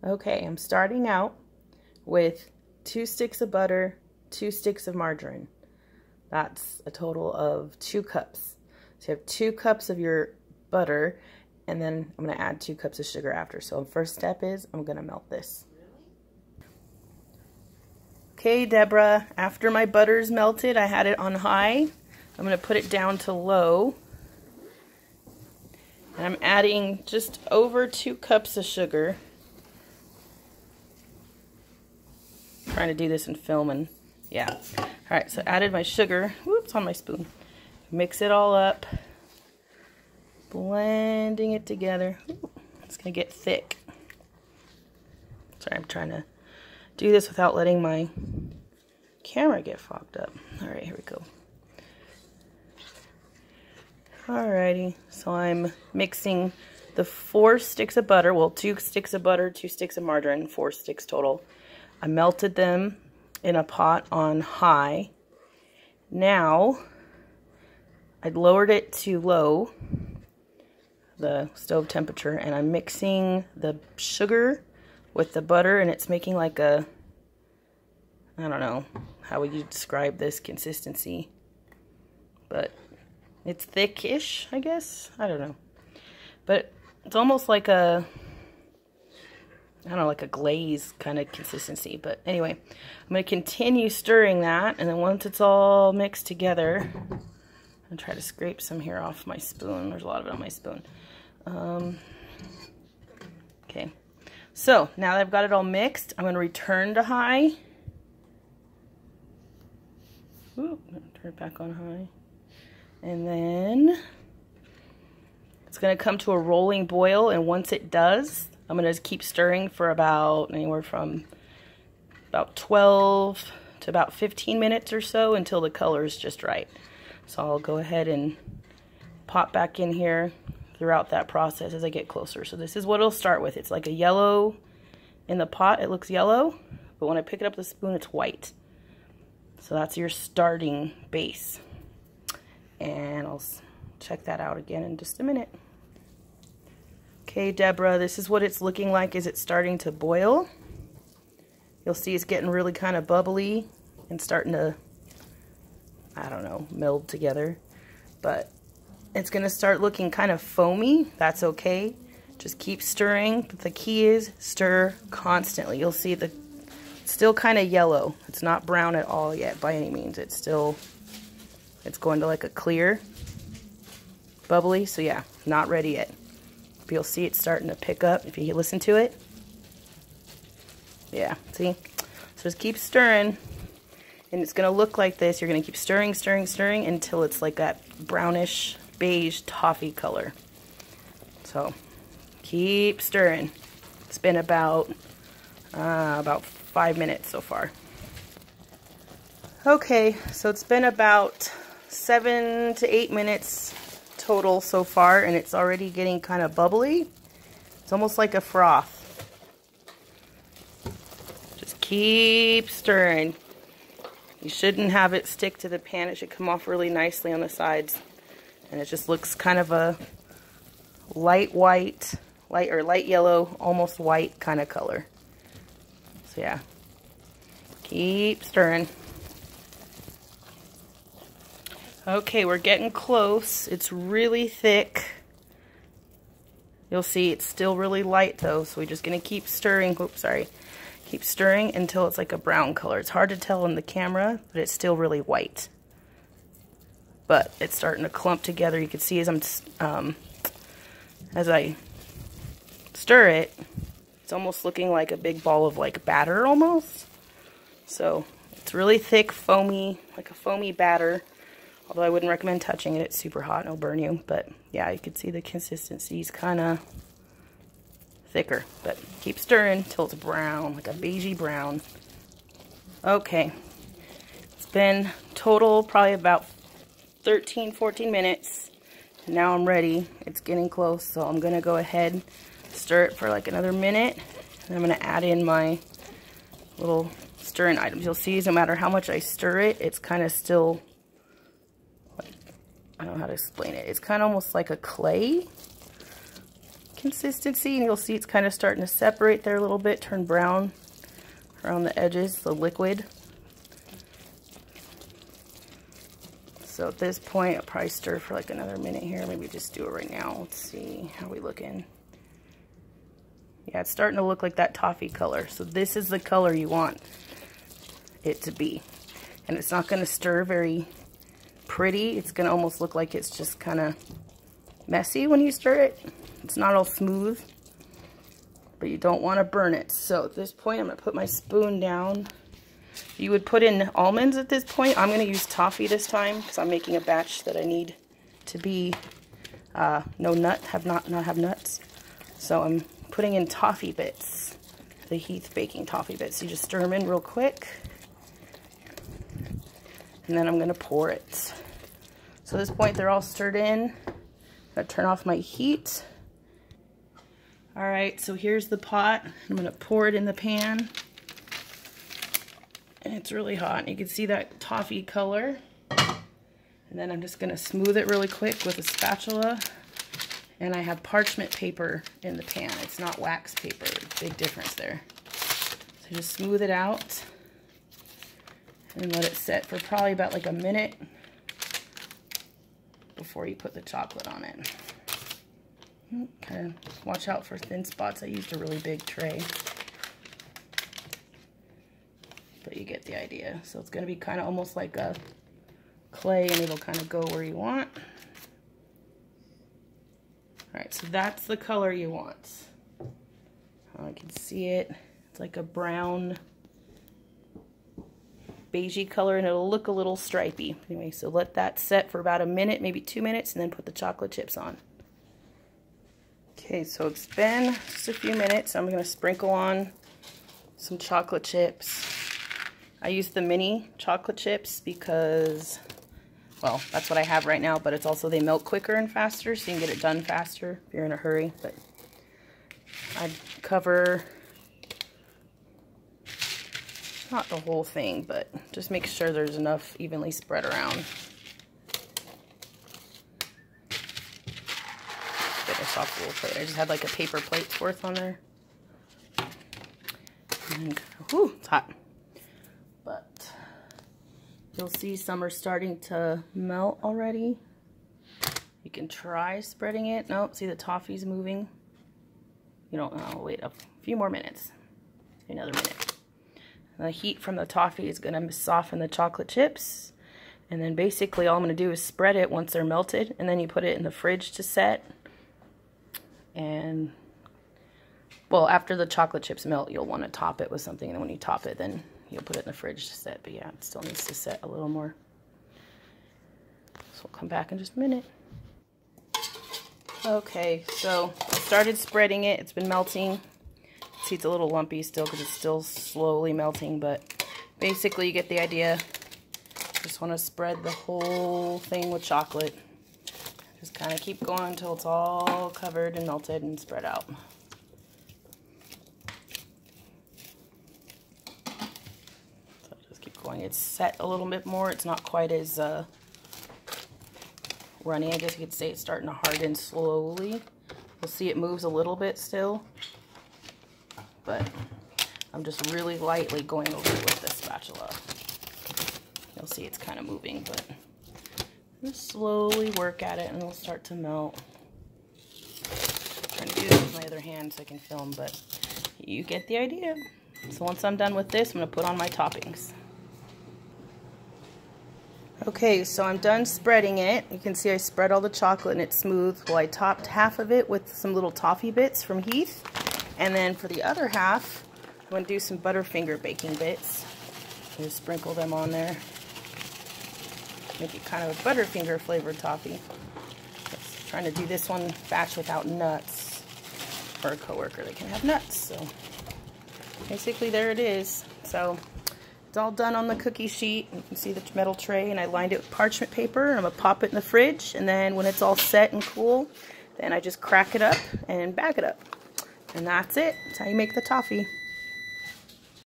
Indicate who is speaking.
Speaker 1: Okay, I'm starting out with 2 sticks of butter, 2 sticks of margarine. That's a total of 2 cups. So you have 2 cups of your butter, and then I'm going to add 2 cups of sugar after. So the first step is I'm going to melt this. Okay, Deborah, after my butter's melted, I had it on high. I'm going to put it down to low. And I'm adding just over 2 cups of sugar. I'm trying to do this in film, and yeah. Alright, so I added my sugar. Whoops, on my spoon. Mix it all up. Blending it together. Ooh, it's going to get thick. Sorry, I'm trying to do this without letting my camera get fogged up. Alright, here we go. Alrighty, so I'm mixing the 4 sticks of butter, well, 2 sticks of butter, 2 sticks of margarine, 4 sticks total. I melted them in a pot on high. Now, I lowered it to low, the stove temperature, and I'm mixing the sugar with the butter, and it's making like a, I don't know, how would you describe this consistency? But it's thick-ish, I guess. I don't know. But it's almost like a, I don't know, like a glaze kind of consistency. But anyway, I'm going to continue stirring that. And then once it's all mixed together, I'm going to try to scrape some here off my spoon. There's a lot of it on my spoon. Okay. So now that I've got it all mixed, I'm going to return to high. Ooh, turn it back on high. And then it's going to come to a rolling boil, and once it does, I'm going to keep stirring for about anywhere from about 12 to about 15 minutes or so until the color is just right. So I'll go ahead and pop back in here throughout that process as I get closer. So this is what it'll start with. It's like a yellow in the pot. It looks yellow, but when I pick it up with the spoon, it's white. So that's your starting base. And I'll check that out again in just a minute. Okay, Deborah, this is what it's looking like as it's starting to boil. You'll see it's getting really kind of bubbly and starting to, I don't know, meld together. But it's going to start looking kind of foamy. That's okay. Just keep stirring. But the key is stir constantly. You'll see it's still kind of yellow. It's not brown at all yet by any means. It's going to like a clear, bubbly. So yeah, not ready yet. But you'll see it's starting to pick up if you listen to it. Yeah, see? So just keep stirring. And it's going to look like this. You're going to keep stirring, stirring, stirring until it's like that brownish beige toffee color. So keep stirring. It's been about 5 minutes so far. Okay, so it's been about 7 to 8 minutes total so far, and it's already getting kind of bubbly. It's almost like a froth. Just keep stirring. You shouldn't have it stick to the pan. It should come off really nicely on the sides. And it just looks kind of a light white, light yellow, almost white kind of color. So yeah, keep stirring. Okay, we're getting close. It's really thick. You'll see it's still really light though, so we're just gonna keep stirring. Oops, sorry. Keep stirring until it's like a brown color. It's hard to tell in the camera, but it's still really white. But it's starting to clump together. You can see as I stir it, it's almost looking like a big ball of like batter almost. So it's really thick, foamy, like a foamy batter. Although I wouldn't recommend touching it. It's super hot and it'll burn you. But yeah, you can see the consistency is kind of thicker. But keep stirring until it's brown, like a beigey brown. Okay. It's been total probably about 13, 14 minutes. And now I'm ready. It's getting close. So I'm going to go ahead, stir it for like another minute. And I'm going to add in my little stirring items. You'll see no matter how much I stir it, it's kind of still, I don't know how to explain it. It's kind of almost like a clay. consistency, and you'll see it's kind of starting to separate there a little bit, turn brown around the edges, the liquid. So at this point, I'll probably stir for like another minute here. Maybe just do it right now. Let's see how we looking. Yeah, it's starting to look like that toffee color. So this is the color you want it to be. And it's not going to stir very pretty. It's going to almost look like it's just kind of messy when you stir it. It's not all smooth, but you don't want to burn it. So at this point, I'm going to put my spoon down. You would put in almonds at this point. I'm going to use toffee this time because I'm making a batch that I need to be not have nuts. So I'm putting in toffee bits, the Heath baking toffee bits. You just stir them in real quick, and then I'm going to pour it. So at this point, they're all stirred in. I'm going to turn off my heat. All right, so here's the pot. I'm going to pour it in the pan. And it's really hot. You can see that toffee color. And then I'm just going to smooth it really quick with a spatula. And I have parchment paper in the pan. It's not wax paper. Big difference there. So just smooth it out and let it set for probably about like a minute before you put the chocolate on it. Okay, watch out for thin spots. I used a really big tray. But you get the idea. So it's going to be kind of almost like a clay, and it'll kind of go where you want. Alright, so that's the color you want. I can see it. It's like a brown, beigey color, and it'll look a little stripy. Anyway, so let that set for about a minute, maybe 2 minutes, and then put the chocolate chips on. Okay, so it's been just a few minutes. I'm going to sprinkle on some chocolate chips. I use the mini chocolate chips because, well, that's what I have right now, but it's also they melt quicker and faster, so you can get it done faster if you're in a hurry. But I'd cover, not the whole thing, but just make sure there's enough evenly spread around. Get a soft little plate. I just had like a paper plate's worth on there. And, whew, it's hot. But you'll see some are starting to melt already. You can try spreading it. Nope, see the toffee's moving. You don't know, wait a few more minutes. Another minute. The heat from the toffee is gonna soften the chocolate chips. And then basically all I'm gonna do is spread it once they're melted, and then you put it in the fridge to set. And, well, after the chocolate chips melt, you'll want to top it with something, and then when you top it, then you'll put it in the fridge to set. But yeah, it still needs to set a little more. So we'll come back in just a minute. Okay, so I started spreading it. It's been melting. See, it's a little lumpy still because it's still slowly melting, but basically you get the idea. Just want to spread the whole thing with chocolate. Just kind of keep going until it's all covered and melted and spread out. So just keep going. It's set a little bit more. It's not quite as runny. I guess you could say it's starting to harden slowly. You'll see it moves a little bit still. But I'm just really lightly going over it with the spatula. You'll see it's kind of moving, but just slowly work at it and it'll start to melt. I'm trying to do this with my other hand so I can film, but you get the idea. So once I'm done with this, I'm going to put on my toppings. Okay, so I'm done spreading it. You can see I spread all the chocolate and it's smooth. Well, I topped half of it with some little toffee bits from Heath. And then for the other half, I'm going to do some Butterfinger baking bits. Just sprinkle them on there. Make it kind of a Butterfinger flavored toffee. Just trying to do this one batch without nuts. For a coworker that can have nuts. So basically there it is. So it's all done on the cookie sheet. You can see the metal tray, and I lined it with parchment paper. I'm going to pop it in the fridge, and then when it's all set and cool, then I just crack it up and bag it up. And that's it. That's how you make the toffee.